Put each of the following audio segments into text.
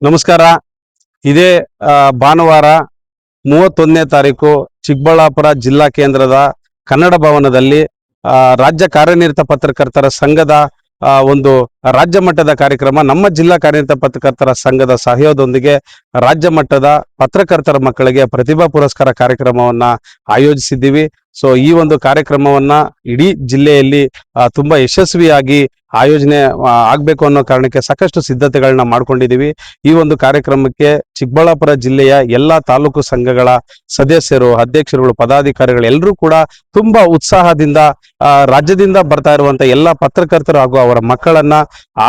ನಮಸ್ಕಾರ. ಇದೇ ಭಾನುವಾರ 31ನೇ ತಾರೀಕು ಚಿಕ್ಕಬಳ್ಳಾಪುರ ಜಿಲ್ಲಾ ಕೇಂದ್ರದ ಕನ್ನಡ ಭವನದಲ್ಲಿ ರಾಜ್ಯ ಕಾರ್ಯನಿರತ ಪತ್ರಕರ್ತರ ಸಂಘದ ಒಂದು ರಾಜ್ಯ ಮಟ್ಟದ ಕಾರ್ಯಕ್ರಮ, ನಮ್ಮ ಜಿಲ್ಲಾ ಕಾರ್ಯನಿರತ ಪತ್ರಕರ್ತರ ಸಂಘದ ಸಹಯೋಗದೊಂದಿಗೆ ರಾಜ್ಯ ಮಟ್ಟದ ಪತ್ರಕರ್ತರ ಮಕ್ಕಳಿಗೆ ಪ್ರತಿಭಾ ಪುರಸ್ಕಾರ ಕಾರ್ಯಕ್ರಮವನ್ನ ಆಯೋಜಿಸಿದ್ದೀವಿ. ಸೊ ಈ ಒಂದು ಕಾರ್ಯಕ್ರಮವನ್ನ ಇಡೀ ಜಿಲ್ಲೆಯಲ್ಲಿ ತುಂಬಾ ಯಶಸ್ವಿಯಾಗಿ ಆಯೋಜನೆ ಆಗ್ಬೇಕು ಅನ್ನೋ ಕಾರಣಕ್ಕೆ ಸಾಕಷ್ಟು ಸಿದ್ಧತೆಗಳನ್ನ ಮಾಡ್ಕೊಂಡಿದೀವಿ. ಈ ಒಂದು ಕಾರ್ಯಕ್ರಮಕ್ಕೆ ಚಿಕ್ಕಬಳ್ಳಾಪುರ ಜಿಲ್ಲೆಯ ಎಲ್ಲಾ ತಾಲೂಕು ಸಂಘಗಳ ಸದಸ್ಯರು, ಅಧ್ಯಕ್ಷರುಗಳು, ಪದಾಧಿಕಾರಿಗಳು ಎಲ್ಲರೂ ಕೂಡ ತುಂಬಾ ಉತ್ಸಾಹದಿಂದ ರಾಜ್ಯದಿಂದ ಬರ್ತಾ ಇರುವಂತ ಎಲ್ಲಾ ಪತ್ರಕರ್ತರು ಹಾಗೂ ಅವರ ಮಕ್ಕಳನ್ನ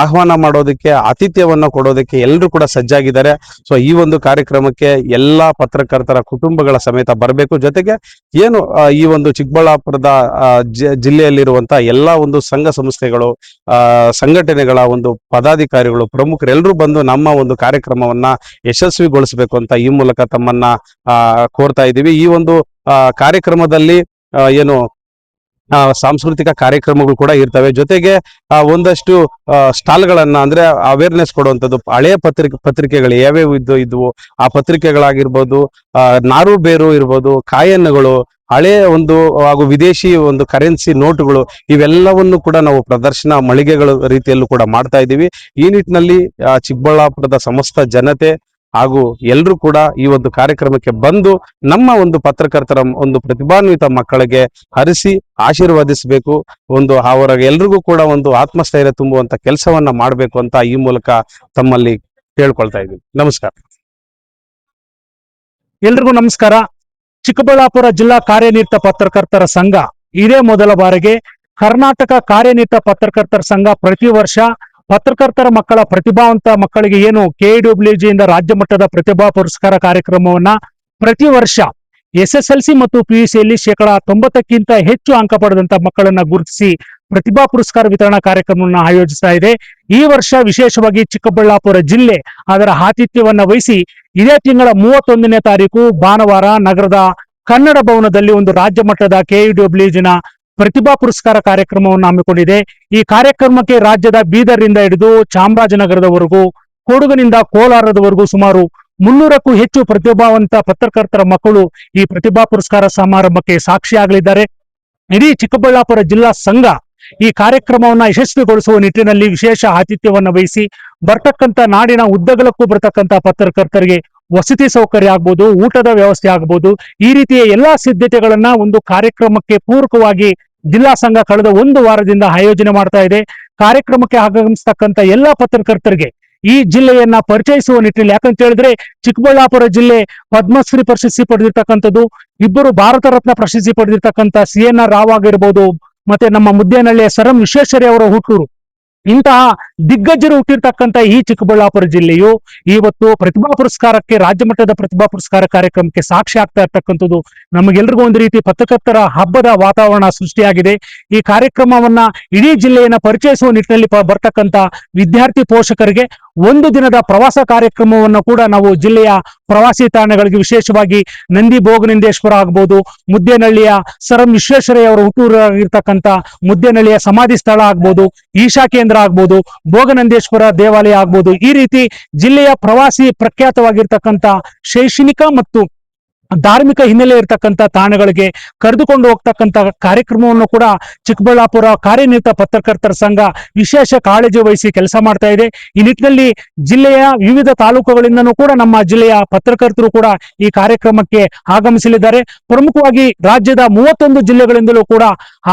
ಆಹ್ವಾನ ಮಾಡೋದಕ್ಕೆ, ಆತಿಥ್ಯವನ್ನ ಕೊಡೋದಕ್ಕೆ ಎಲ್ಲರೂ ಕೂಡ ಸಜ್ಜಾಗಿದ್ದಾರೆ. ಸೊ ಈ ಒಂದು ಕಾರ್ಯಕ್ರಮಕ್ಕೆ ಎಲ್ಲಾ ಪತ್ರಕರ್ತರ ಕುಟುಂಬಗಳ ಸಮೇತ ಬರಬೇಕು. ಜೊತೆಗೆ ಏನು ಈ ಒಂದು ಚಿಕ್ಕಬಳ್ಳಾಪುರದ ಜಿಲ್ಲೆಯಲ್ಲಿರುವಂತ ಎಲ್ಲಾ ಒಂದು ಸಂಘ ಸಂಸ್ಥೆಗಳು, ಸಂಘಟನೆಗಳ ಒಂದು ಪದಾಧಿಕಾರಿಗಳು, ಪ್ರಮುಖರು ಎಲ್ಲರೂ ಬಂದು ನಮ್ಮ ಒಂದು ಕಾರ್ಯಕ್ರಮವನ್ನ ಯಶಸ್ವಿಗೊಳಿಸಬೇಕು ಅಂತ ಈ ಮೂಲಕ ತಮ್ಮನ್ನ ಕೋರ್ತಾ ಇದ್ದೀವಿ. ಈ ಒಂದು ಕಾರ್ಯಕ್ರಮದಲ್ಲಿ ಏನು ಸಾಂಸ್ಕೃತಿಕ ಕಾರ್ಯಕ್ರಮಗಳು ಕೂಡ ಇರ್ತವೆ. ಜೊತೆಗೆ ಒಂದಷ್ಟು ಸ್ಟಾಲ್ಗಳನ್ನ, ಅಂದ್ರೆ ಅವೇರ್ನೆಸ್ ಕೊಡುವಂಥದ್ದು, ಹಳೆಯ ಪತ್ರಿಕೆಗಳು ಯಾವ್ಯಾವ ಇದ್ವು ಆ ಪತ್ರಿಕೆಗಳಾಗಿರ್ಬೋದು, ನಾರು ಬೇರು ಇರ್ಬೋದು, ಕಾಯನ್ನುಗಳು, ಹಳೆಯ ಒಂದು ಹಾಗೂ ವಿದೇಶಿ ಒಂದು ಕರೆನ್ಸಿ ನೋಟುಗಳು, ಇವೆಲ್ಲವನ್ನು ಕೂಡ ನಾವು ಪ್ರದರ್ಶನ ಮಳಿಗೆಗಳ ರೀತಿಯಲ್ಲೂ ಕೂಡ ಮಾಡ್ತಾ ಇದ್ದೀವಿ. ಈ ನಿಟ್ಟಿನಲ್ಲಿ ಚಿಕ್ಕಬಳ್ಳಾಪುರದ ಸಮಸ್ತ ಜನತೆ ಹಾಗೂ ಎಲ್ಲರೂ ಕೂಡ ಈ ಒಂದು ಕಾರ್ಯಕ್ರಮಕ್ಕೆ ಬಂದು ನಮ್ಮ ಒಂದು ಪತ್ರಕರ್ತರ ಒಂದು ಪ್ರತಿಭಾನ್ವಿತ ಮಕ್ಕಳಿಗೆ ಹರಿಸಿ ಆಶೀರ್ವದಿಸಬೇಕು. ಒಂದು ಅವರ ಎಲ್ರಿಗೂ ಕೂಡ ಒಂದು ಆತ್ಮಸ್ಥೈರ್ಯ ತುಂಬುವಂತ ಕೆಲಸವನ್ನ ಮಾಡಬೇಕು ಅಂತ ಈ ಮೂಲಕ ತಮ್ಮಲ್ಲಿ ಕೇಳ್ಕೊಳ್ತಾ ಇದ್ದೀವಿ. ನಮಸ್ಕಾರ. ಎಲ್ರಿಗೂ ನಮಸ್ಕಾರ. ಚಿಕ್ಕಬಳ್ಳಾಪುರ ಜಿಲ್ಲಾ ಕಾರ್ಯನಿರತ ಪತ್ರಕರ್ತರ ಸಂಘ ಇದೇ ಮೊದಲ ಬಾರಿಗೆ ಕರ್ನಾಟಕ ಕಾರ್ಯನಿರತ ಪತ್ರಕರ್ತರ ಸಂಘ ಪ್ರತಿ ವರ್ಷ ಪತ್ರಕರ್ತರ ಮಕ್ಕಳ ಪ್ರತಿಭಾವಂತ ಮಕ್ಕಳಿಗೆ ಏನು KWG ಇಂದ ರಾಜ್ಯ ಮಟ್ಟದ ಪ್ರತಿಭಾ ಪುರಸ್ಕಾರ ಕಾರ್ಯಕ್ರಮವನ್ನ ಪ್ರತಿ ವರ್ಷ SSLC ಮತ್ತು PUC ಯಲ್ಲಿ 90%ಕ್ಕಿಂತ ಹೆಚ್ಚು ಅಂಕ ಪಡೆದಂತ ಮಕ್ಕಳನ್ನ ಗುರುತಿಸಿ ಪ್ರತಿಭಾ ಪುರಸ್ಕಾರ ವಿತರಣಾ ಕಾರ್ಯಕ್ರಮವನ್ನು ಆಯೋಜಿಸ್ತಾ ಇದೆ. ಈ ವರ್ಷ ವಿಶೇಷವಾಗಿ ಚಿಕ್ಕಬಳ್ಳಾಪುರ ಜಿಲ್ಲೆ ಅದರ ಆತಿಥ್ಯವನ್ನ ವಹಿಸಿ ಇದೇ ತಿಂಗಳ 31ನೇ ತಾರೀಕು ಭಾನುವಾರ ನಗರದ ಕನ್ನಡ ಭವನದಲ್ಲಿ ಒಂದು ರಾಜ್ಯ ಮಟ್ಟದ KWG ಪ್ರತಿಭಾ ಪುರಸ್ಕಾರ ಕಾರ್ಯಕ್ರಮವನ್ನು ಹಮ್ಮಿಕೊಂಡಿದೆ. ಈ ಕಾರ್ಯಕ್ರಮಕ್ಕೆ ರಾಜ್ಯದ ಬೀದರ್ನಿಂದ ಹಿಡಿದು ಚಾಮರಾಜನಗರದವರೆಗೂ, ಕೊಡಗಿನಿಂದ ಕೋಲಾರದವರೆಗೂ ಸುಮಾರು 300ಕ್ಕೂ ಹೆಚ್ಚು ಪ್ರತಿಭಾವಂತ ಪತ್ರಕರ್ತರ ಮಕ್ಕಳು ಈ ಪ್ರತಿಭಾ ಪುರಸ್ಕಾರ ಸಮಾರಂಭಕ್ಕೆ ಸಾಕ್ಷಿಯಾಗಲಿದ್ದಾರೆ. ಇಡೀ ಚಿಕ್ಕಬಳ್ಳಾಪುರ ಜಿಲ್ಲಾ ಸಂಘ ಈ ಕಾರ್ಯಕ್ರಮವನ್ನ ಯಶಸ್ವಿಗೊಳಿಸುವ ನಿಟ್ಟಿನಲ್ಲಿ ವಿಶೇಷ ಆತಿಥ್ಯವನ್ನ ವಹಿಸಿ ಬರ್ತಕ್ಕಂಥ ನಾಡಿನ ಉದ್ದಗಲಕ್ಕೂ ಬರ್ತಕ್ಕಂಥ ಪತ್ರಕರ್ತರಿಗೆ ವಸತಿ ಸೌಕರ್ಯ ಆಗ್ಬೋದು, ಊಟದ ವ್ಯವಸ್ಥೆ ಆಗ್ಬೋದು, ಈ ರೀತಿಯ ಎಲ್ಲಾ ಸಿದ್ಧತೆಗಳನ್ನ ಒಂದು ಕಾರ್ಯಕ್ರಮಕ್ಕೆ ಪೂರಕವಾಗಿ ಜಿಲ್ಲಾ ಸಂಘ ಕಳೆದ ಒಂದು ವಾರದಿಂದ ಆಯೋಜನೆ ಮಾಡ್ತಾ ಇದೆ. ಕಾರ್ಯಕ್ರಮಕ್ಕೆ ಆಗಮಿಸ್ತಕ್ಕಂಥ ಎಲ್ಲಾ ಪತ್ರಕರ್ತರಿಗೆ ಈ ಜಿಲ್ಲೆಯನ್ನ ಪರಿಚಯಿಸುವ ನಿಟ್ಟಿನಲ್ಲಿ, ಯಾಕಂತ ಹೇಳಿದ್ರೆ ಚಿಕ್ಕಬಳ್ಳಾಪುರ ಜಿಲ್ಲೆ ಪದ್ಮಶ್ರೀ ಪ್ರಶಸ್ತಿ ಪಡೆದಿರ್ತಕ್ಕಂಥದ್ದು, 2 ಭಾರತ ರತ್ನ ಪ್ರಶಸ್ತಿ ಪಡೆದಿರ್ತಕ್ಕಂಥ CNR ರಾವ್ ಆಗಿರ್ಬೋದು, ಮತ್ತೆ ನಮ್ಮ ಮುದ್ದೇನಹಳ್ಳಿಯ ಸರ್ ಎಂ ವಿಶ್ವೇಶ್ವರಯ್ಯ ಅವರ ಹುಟ್ಟೂರು. ಇಂತಹ ದಿಗ್ಗಜರು ಹುಟ್ಟಿರ್ತಕ್ಕಂಥ ಈ ಚಿಕ್ಕಬಳ್ಳಾಪುರ ಜಿಲ್ಲೆಯು ಇವತ್ತು ಪ್ರತಿಭಾ ಪುರಸ್ಕಾರಕ್ಕೆ, ರಾಜ್ಯ ಮಟ್ಟದ ಪ್ರತಿಭಾ ಪುರಸ್ಕಾರ ಕಾರ್ಯಕ್ರಮಕ್ಕೆ ಸಾಕ್ಷಿ ಆಗ್ತಾ ಇರ್ತಕ್ಕಂಥದ್ದು ನಮಗೆಲ್ರಿಗೂ ಒಂದು ರೀತಿ ಪತ್ರಕರ್ತರ ಹಬ್ಬದ ವಾತಾವರಣ ಸೃಷ್ಟಿಯಾಗಿದೆ. ಈ ಕಾರ್ಯಕ್ರಮವನ್ನ ಇಡೀ ಜಿಲ್ಲೆಯನ್ನ ಪರಿಚಯಿಸುವ ನಿಟ್ಟಿನಲ್ಲಿ ಬರ್ತಕ್ಕಂಥ ವಿದ್ಯಾರ್ಥಿ ಪೋಷಕರಿಗೆ ಒಂದು ದಿನದ ಪ್ರವಾಸ ಕಾರ್ಯಕ್ರಮವನ್ನು ಕೂಡ ನಾವು ಜಿಲ್ಲೆಯ ಪ್ರವಾಸಿ ತಾಣಗಳಿಗೆ, ವಿಶೇಷವಾಗಿ ನಂದಿ ಭೋಗನಿಂದೇಶ್ವರ ಆಗ್ಬೋದು, ಮುದ್ದೇನಹಳ್ಳಿಯ ಸರ್ ಎಂ ವಿಶ್ವೇಶ್ವರಯ್ಯ ಅವರ ಹುಟ್ಟೂರಾಗಿರ್ತಕ್ಕಂಥ ಮುದ್ದೇನಹಳ್ಳಿಯ ಸಮಾಧಿ ಸ್ಥಳ ಆಗ್ಬೋದು, ಈಶಾ ಕೇಂದ್ರ ಆಗ್ಬೋದು, ಭೋಗನಂದೇಶ್ವರ ದೇವಾಲಯ ಆಗ್ಬೋದು, ಈ ರೀತಿ ಜಿಲ್ಲೆಯ ಪ್ರವಾಸಿ ಪ್ರಖ್ಯಾತವಾಗಿರ್ತಕ್ಕಂಥ ಶೈಕ್ಷಣಿಕ ಮತ್ತು ಧಾರ್ಮಿಕ ಹಿನ್ನೆಲೆ ಇರತಕ್ಕಂಥ ತಾಣಗಳಿಗೆ ಕರೆದುಕೊಂಡು ಹೋಗ್ತಕ್ಕಂಥ ಕಾರ್ಯಕ್ರಮವನ್ನು ಕೂಡ ಚಿಕ್ಕಬಳ್ಳಾಪುರ ಕಾರ್ಯನಿರತ ಪತ್ರಕರ್ತರ ಸಂಘ ವಿಶೇಷ ಕಾಳಜಿ ವಹಿಸಿ ಕೆಲಸ ಮಾಡ್ತಾ ಇದೆ. ಈ ನಿಟ್ಟಿನಲ್ಲಿ ಜಿಲ್ಲೆಯ ವಿವಿಧ ತಾಲೂಕುಗಳಿಂದನೂ ಕೂಡ ನಮ್ಮ ಜಿಲ್ಲೆಯ ಪತ್ರಕರ್ತರು ಕೂಡ ಈ ಕಾರ್ಯಕ್ರಮಕ್ಕೆ ಆಗಮಿಸಲಿದ್ದಾರೆ. ಪ್ರಮುಖವಾಗಿ ರಾಜ್ಯದ 31 ಜಿಲ್ಲೆಗಳಿಂದಲೂ ಕೂಡ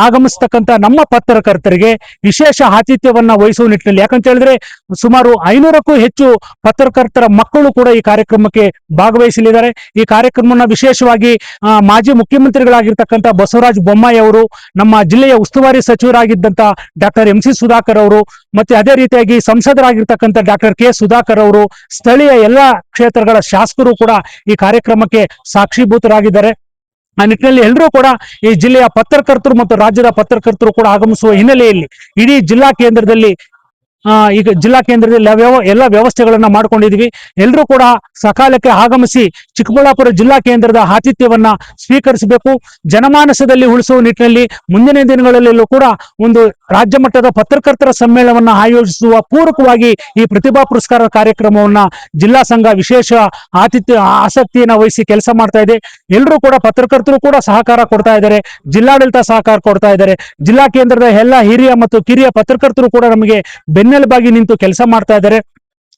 ಆಗಮಿಸ್ತಕ್ಕಂಥ ನಮ್ಮ ಪತ್ರಕರ್ತರಿಗೆ ವಿಶೇಷ ಆತಿಥ್ಯವನ್ನ ವಹಿಸುವ ನಿಟ್ಟಿನಲ್ಲಿ, ಯಾಕಂತ ಹೇಳಿದ್ರೆ ಸುಮಾರು 500ಕ್ಕೂ ಹೆಚ್ಚು ಪತ್ರಕರ್ತರ ಮಕ್ಕಳು ಕೂಡ ಈ ಕಾರ್ಯಕ್ರಮಕ್ಕೆ ಭಾಗವಹಿಸಲಿದ್ದಾರೆ. ಈ ಕಾರ್ಯಕ್ರಮವನ್ನು ವಿಶೇಷವಾಗಿ ಮಾಜಿ ಮುಖ್ಯಮಂತ್ರಿಗಳಾಗಿರ್ತಕ್ಕಂಥ ಬಸವರಾಜ ಬೊಮ್ಮಾಯಿ ಅವರು, ನಮ್ಮ ಜಿಲ್ಲೆಯ ಉಸ್ತುವಾರಿ ಸಚಿವರಾಗಿದ್ದಂತ ಡಾಕ್ಟರ್ MC ಸುಧಾಕರ್ ಅವರು, ಮತ್ತೆ ಅದೇ ರೀತಿಯಾಗಿ ಸಂಸದರಾಗಿರ್ತಕ್ಕಂಥ ಡಾಕ್ಟರ್ K ಸುಧಾಕರ್ ಅವರು, ಸ್ಥಳೀಯ ಎಲ್ಲಾ ಕ್ಷೇತ್ರಗಳ ಶಾಸಕರು ಕೂಡ ಈ ಕಾರ್ಯಕ್ರಮಕ್ಕೆ ಸಾಕ್ಷೀಭೂತರಾಗಿದ್ದಾರೆ. ಆ ನಿಟ್ಟಿನಲ್ಲಿ ಎಲ್ಲರೂ ಕೂಡ ಈ ಜಿಲ್ಲೆಯ ಪತ್ರಕರ್ತರು ಮತ್ತು ರಾಜ್ಯದ ಪತ್ರಕರ್ತರು ಕೂಡ ಆಗಮಿಸುವ ಹಿನ್ನೆಲೆಯಲ್ಲಿ ಇಡೀ ಜಿಲ್ಲಾ ಕೇಂದ್ರದಲ್ಲಿ ಈಗ ಜಿಲ್ಲಾ ಕೇಂದ್ರದಲ್ಲಿ ಎಲ್ಲ ವ್ಯವಸ್ಥೆಗಳನ್ನ ಮಾಡ್ಕೊಂಡಿದೀವಿ. ಎಲ್ಲರೂ ಕೂಡ ಸಕಾಲಕ್ಕೆ ಆಗಮಿಸಿ ಚಿಕ್ಕಬಳ್ಳಾಪುರ ಜಿಲ್ಲಾ ಕೇಂದ್ರದ ಆತಿಥ್ಯವನ್ನ ಸ್ವೀಕರಿಸಬೇಕು. ಜನಮಾನಸದಲ್ಲಿ ಉಳಿಸುವ ನಿಟ್ಟಿನಲ್ಲಿ ಮುಂದಿನ ದಿನಗಳಲ್ಲೂ ಕೂಡ ಒಂದು ರಾಜ್ಯ ಮಟ್ಟದ ಪತ್ರಕರ್ತರ ಸಮ್ಮೇಳನವನ್ನ ಆಯೋಜಿಸುವ ಪೂರಕವಾಗಿ ಈ ಪ್ರತಿಭಾ ಪುರಸ್ಕಾರ ಕಾರ್ಯಕ್ರಮವನ್ನ ಜಿಲ್ಲಾ ಸಂಘ ವಿಶೇಷ ಆಸಕ್ತಿಯನ್ನ ವಹಿಸಿ ಕೆಲಸ ಮಾಡ್ತಾ ಇದೆ. ಎಲ್ಲರೂ ಕೂಡ ಪತ್ರಕರ್ತರು ಕೂಡ ಸಹಕಾರ ಕೊಡ್ತಾ ಇದ್ದಾರೆ, ಜಿಲ್ಲಾಡಳಿತ ಸಹಕಾರ ಕೊಡ್ತಾ ಇದ್ದಾರೆ. ಜಿಲ್ಲಾ ಕೇಂದ್ರದ ಎಲ್ಲ ಹಿರಿಯ ಮತ್ತು ಕಿರಿಯ ಪತ್ರಕರ್ತರು ಕೂಡ ನಮಗೆ ಬೆನ್ನೆಲುಬಾಗಿ ನಿಂತು ಕೆಲಸ ಮಾಡ್ತಾ ಇದ್ದಾರೆ.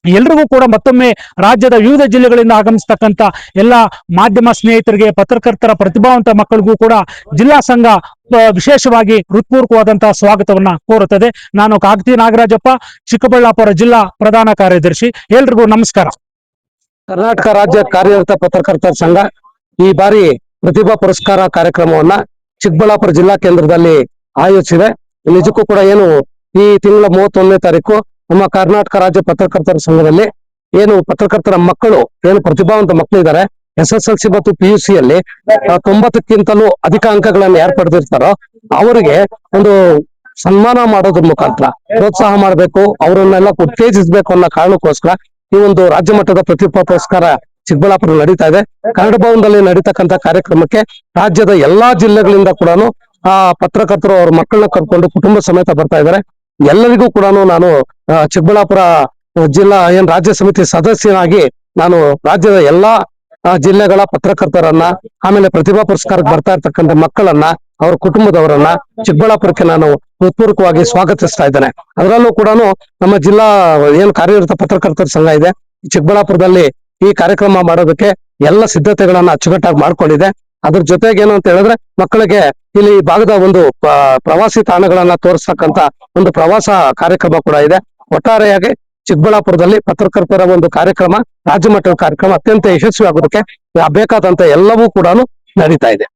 ಎಲ್ರಿಗೂ ಕೂಡ ಮತ್ತೊಮ್ಮೆ ರಾಜ್ಯದ ವಿವಿಧ ಜಿಲ್ಲೆಗಳಿಂದ ಆಗಮಿಸ್ತಕ್ಕಂಥ ಎಲ್ಲ ಮಾಧ್ಯಮ ಸ್ನೇಹಿತರಿಗೆ, ಪತ್ರಕರ್ತರ ಪ್ರತಿಭಾವಂತ ಮಕ್ಕಳಿಗೂ ಕೂಡ ಜಿಲ್ಲಾ ಸಂಘ ವಿಶೇಷವಾಗಿ ಹೃತ್ಪೂರ್ವಕವಾದಂತಹ ಸ್ವಾಗತವನ್ನ ಕೋರುತ್ತದೆ. ನಾನು ಕಾಗತಿ ನಾಗರಾಜಪ್ಪ, ಚಿಕ್ಕಬಳ್ಳಾಪುರ ಜಿಲ್ಲಾ ಪ್ರಧಾನ ಕಾರ್ಯದರ್ಶಿ. ಎಲ್ರಿಗೂ ನಮಸ್ಕಾರ. ಕರ್ನಾಟಕ ರಾಜ್ಯ ಕಾರ್ಯನಿರತ ಪತ್ರಕರ್ತರ ಸಂಘ ಈ ಬಾರಿ ಪ್ರತಿಭಾ ಪುರಸ್ಕಾರ ಕಾರ್ಯಕ್ರಮವನ್ನ ಚಿಕ್ಕಬಳ್ಳಾಪುರ ಜಿಲ್ಲಾ ಕೇಂದ್ರದಲ್ಲಿ ಆಯೋಜಿಸಿದೆ. ನಿಜಕ್ಕೂ ಕೂಡ ಏನು ಈ ತಿಂಗಳ 31ನೇ ತಾರೀಕು ನಮ್ಮ ಕರ್ನಾಟಕ ರಾಜ್ಯ ಪತ್ರಕರ್ತರ ಸಂಘದಲ್ಲಿ ಏನು ಪತ್ರಕರ್ತರ ಮಕ್ಕಳು ಏನು ಪ್ರತಿಭಾವಂತ ಮಕ್ಕಳಿದ್ದಾರೆ, SSLC ಮತ್ತು PUC ಯಲ್ಲಿ 90ಕ್ಕಿಂತಲೂ ಅಧಿಕ ಅಂಕಗಳನ್ನು ಯಾರು ಪಡೆದಿರ್ತಾರೋ ಅವರಿಗೆ ಒಂದು ಸನ್ಮಾನ ಮಾಡೋದ್ರ ಮುಖಾಂತರ ಪ್ರೋತ್ಸಾಹ ಮಾಡಬೇಕು, ಅವರನ್ನೆಲ್ಲ ಉತ್ತೇಜಿಸಬೇಕು ಅನ್ನೋ ಕಾರಣಕ್ಕೋಸ್ಕರ ಈ ಒಂದು ರಾಜ್ಯ ಮಟ್ಟದ ಪ್ರತಿಭಾ ಪುರಸ್ಕಾರ ಚಿಕ್ಕಬಳ್ಳಾಪುರ ನಡೀತಾ ಇದೆ. ಕನ್ನಡ ಭವನದಲ್ಲಿ ನಡೀತಕ್ಕಂಥ ಕಾರ್ಯಕ್ರಮಕ್ಕೆ ರಾಜ್ಯದ ಎಲ್ಲಾ ಜಿಲ್ಲೆಗಳಿಂದ ಕೂಡ ಪತ್ರಕರ್ತರು ಅವ್ರ ಮಕ್ಕಳನ್ನ ಕರ್ಕೊಂಡು ಕುಟುಂಬ ಸಮೇತ ಬರ್ತಾ ಇದ್ದಾರೆ. ಎಲ್ಲರಿಗೂ ಕೂಡ ನಾನು ಚಿಕ್ಕಬಳ್ಳಾಪುರ ಜಿಲ್ಲಾ ರಾಜ್ಯ ಸಮಿತಿ ಸದಸ್ಯನಾಗಿ ನಾನು ರಾಜ್ಯದ ಎಲ್ಲಾ ಜಿಲ್ಲೆಗಳ ಪತ್ರಕರ್ತರನ್ನ, ಆಮೇಲೆ ಪ್ರತಿಭಾ ಪುರಸ್ಕಾರಕ್ಕೆ ಬರ್ತಾ ಇರ್ತಕ್ಕಂಥ ಮಕ್ಕಳನ್ನ, ಅವ್ರ ಕುಟುಂಬದವರನ್ನ ಚಿಕ್ಕಬಳ್ಳಾಪುರಕ್ಕೆ ನಾನು ಹೃತ್ಪೂರ್ವಕವಾಗಿ ಸ್ವಾಗತಿಸ್ತಾ ಇದ್ದೇನೆ. ಅದರಲ್ಲೂ ಕೂಡ ನಮ್ಮ ಜಿಲ್ಲಾ ಕಾರ್ಯನಿರತ ಪತ್ರಕರ್ತರ ಸಂಘ ಇದೆ ಚಿಕ್ಕಬಳ್ಳಾಪುರದಲ್ಲಿ ಈ ಕಾರ್ಯಕ್ರಮ ಮಾಡೋದಕ್ಕೆ ಎಲ್ಲ ಸಿದ್ಧತೆಗಳನ್ನ ಅಚ್ಚುಕಟ್ಟಾಗಿ ಮಾಡ್ಕೊಂಡಿದೆ. ಅದ್ರ ಜೊತೆಗೆ ಏನು ಅಂತ ಹೇಳಿದ್ರೆ ಮಕ್ಕಳಿಗೆ ಇಲ್ಲಿ ಭಾಗದ ಒಂದು ಪ್ರವಾಸಿ ತಾಣಗಳನ್ನ ತೋರಿಸ್ತಕ್ಕಂತ ಒಂದು ಪ್ರವಾಸ ಕಾರ್ಯಕ್ರಮ ಕೂಡ ಇದೆ. ಒಟ್ಟಾರೆಯಾಗಿ ಚಿಕ್ಕಬಳ್ಳಾಪುರದಲ್ಲಿ ಪತ್ರಕರ್ತರ ಒಂದು ಕಾರ್ಯಕ್ರಮ, ರಾಜ್ಯ ಮಟ್ಟದ ಕಾರ್ಯಕ್ರಮ ಅತ್ಯಂತ ಯಶಸ್ವಿ ಆಗೋದಕ್ಕೆ ಬೇಕಾದಂತ ಎಲ್ಲವೂ ಕೂಡ ನಡೀತಾ ಇದೆ.